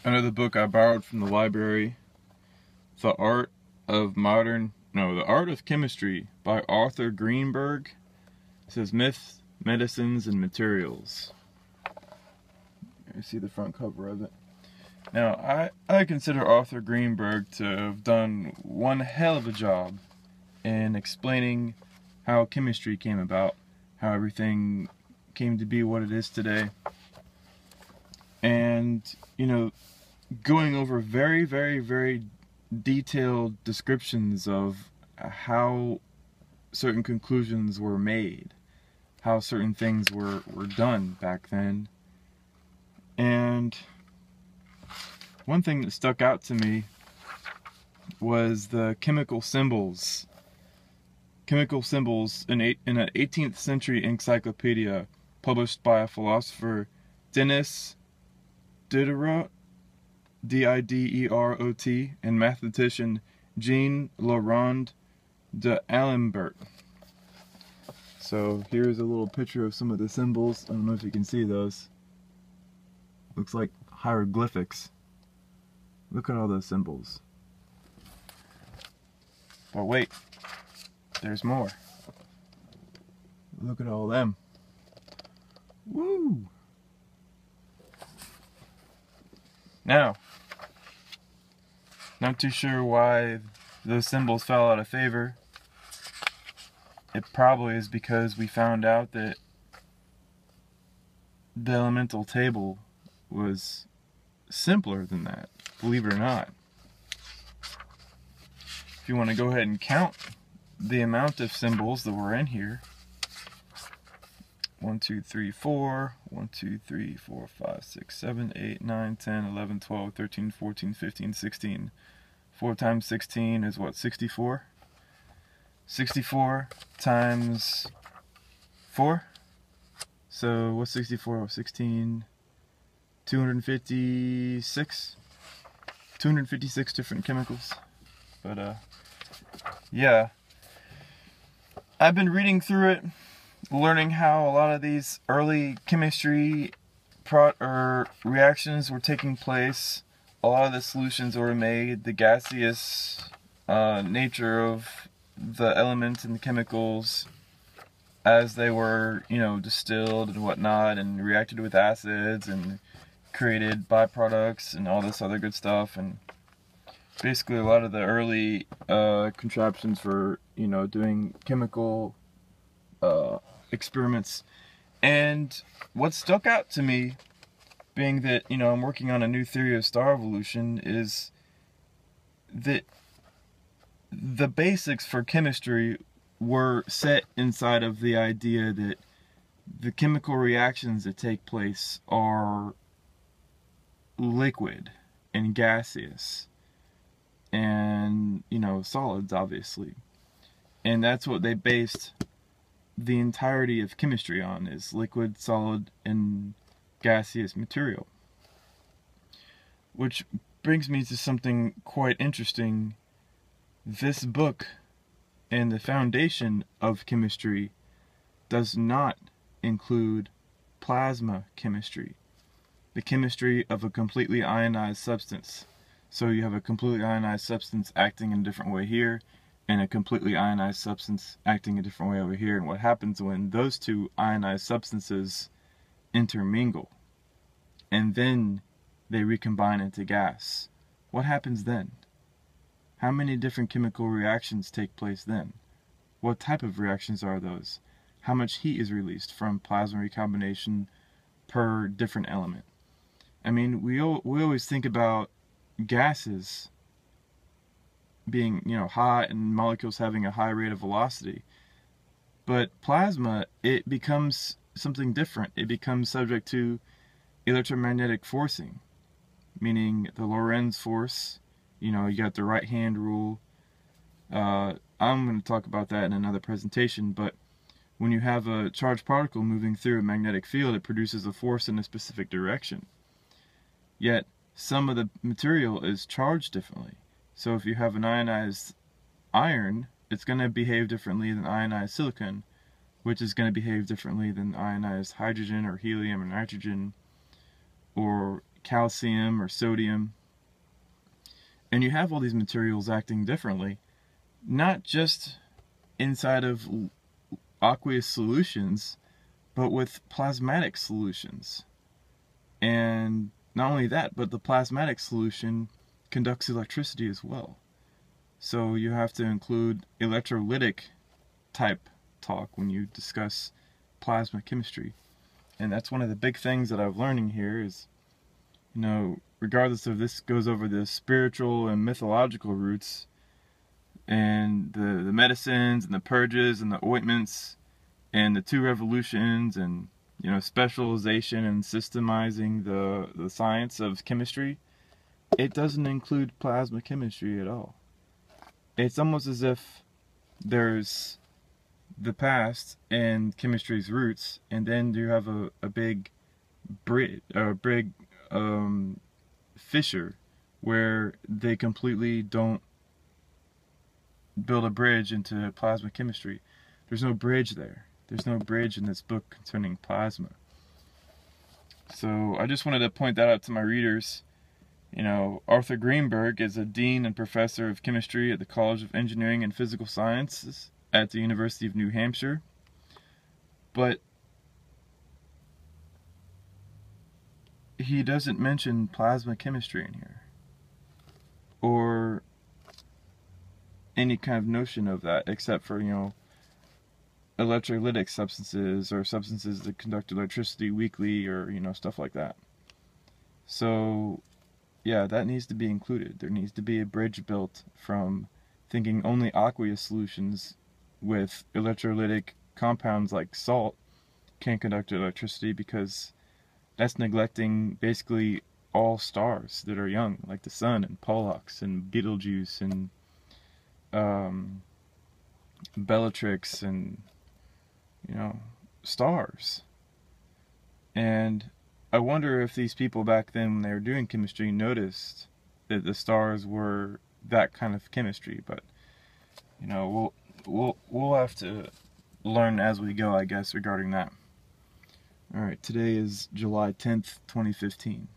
Another book I borrowed from the library, The Art of Chemistry by Arthur Greenberg. It says Myths, Medicines, and Materials. You see the front cover of it. Now, I consider Arthur Greenberg to have done one hell of a job in explaining how chemistry came about, how everything came to be what it is today. And, going over very, very, very detailed descriptions of how certain conclusions were made, how certain things were done back then. And one thing that stuck out to me was the chemical symbols. Chemical symbols in an 18th century encyclopedia published by a philosopher, Denis Diderot, Diderot, and mathematician Jean Laurent d'Alembert. So here's a little picture of some of the symbols. I don't know if you can see those. Looks like hieroglyphics. Look at all those symbols. But wait, there's more. Look at all them. Woo! Now, not too sure why those symbols fell out of favor. It probably is because we found out that the elemental table was simpler than that, believe it or not. If you want to go ahead and count the amount of symbols that were in here, 1, 2, 3, 4, 1, 2, 3, 4, 5, 6, 7, 8, 9, 10, 11, 12, 13, 14, 15, 16. 4 times 16 is what, 64? 64 times 4? So what's 64? 16, 256? 256 different chemicals. But yeah. I've been reading through it, learning how a lot of these early chemistry reactions were taking place. A lot of the solutions were made, the gaseous nature of the elements and the chemicals as they were, distilled and whatnot, and reacted with acids and created byproducts and all this other good stuff. And basically a lot of the early contraptions for, doing chemical experiments. And what stuck out to me, being that, I'm working on a new theory of star evolution, is that the basics for chemistry were set inside of the idea that the chemical reactions that take place are liquid and gaseous and, solids, obviously. And that's what they based the entirety of chemistry on, is liquid, solid, and gaseous material. Which brings me to something quite interesting. This book and the foundation of chemistry does not include plasma chemistry, the chemistry of a completely ionized substance. So you have a completely ionized substance acting in a different way here, and a completely ionized substance acting a different way over here. And what happens when those two ionized substances intermingle and then they recombine into gas? What happens then? How many different chemical reactions take place then? What type of reactions are those? How much heat is released from plasma recombination per different element? I mean, we always think about gases being, hot, and molecules having a high rate of velocity. But plasma, it becomes something different. It becomes subject to electromagnetic forcing, meaning the Lorentz force. You got the right-hand rule. I'm going to talk about that in another presentation, but when you have a charged particle moving through a magnetic field, it produces a force in a specific direction. Yet, some of the material is charged differently. So if you have an ionized iron, it's going to behave differently than ionized silicon, which is going to behave differently than ionized hydrogen or helium or nitrogen, or calcium or sodium. And you have all these materials acting differently, not just inside of aqueous solutions, but with plasmatic solutions. And not only that, but the plasmatic solution conducts electricity as well. So you have to include electrolytic type talk when you discuss plasma chemistry. And that's one of the big things that I'm learning here is, you know, regardless of this goes over the spiritual and mythological roots and the medicines and the purges and the ointments and the two revolutions and, you know, specialization and systemizing the science of chemistry, it doesn't include plasma chemistry at all. It's almost as if there's the past and chemistry's roots, and then you have a big bridge, or a big fissure where they completely don't build a bridge into plasma chemistry. There's no bridge there. There's no bridge in this book concerning plasma. So I just wanted to point that out to my readers. You know, Arthur Greenberg is a dean and professor of chemistry at the College of Engineering and Physical Sciences at the University of New Hampshire. But he doesn't mention plasma chemistry in here, or any kind of notion of that, except for, you know, electrolytic substances or substances that conduct electricity weakly, or, you know, stuff like that. So yeah, that needs to be included. There needs to be a bridge built from thinking only aqueous solutions with electrolytic compounds like salt can conduct electricity, because that's neglecting basically all stars that are young, like the sun and Pollux and Betelgeuse and Bellatrix and, you know, stars. And I wonder if these people back then, when they were doing chemistry, noticed that the stars were that kind of chemistry. But, you know, we'll have to learn as we go, I guess, regarding that. All right, today is July 10th, 2015.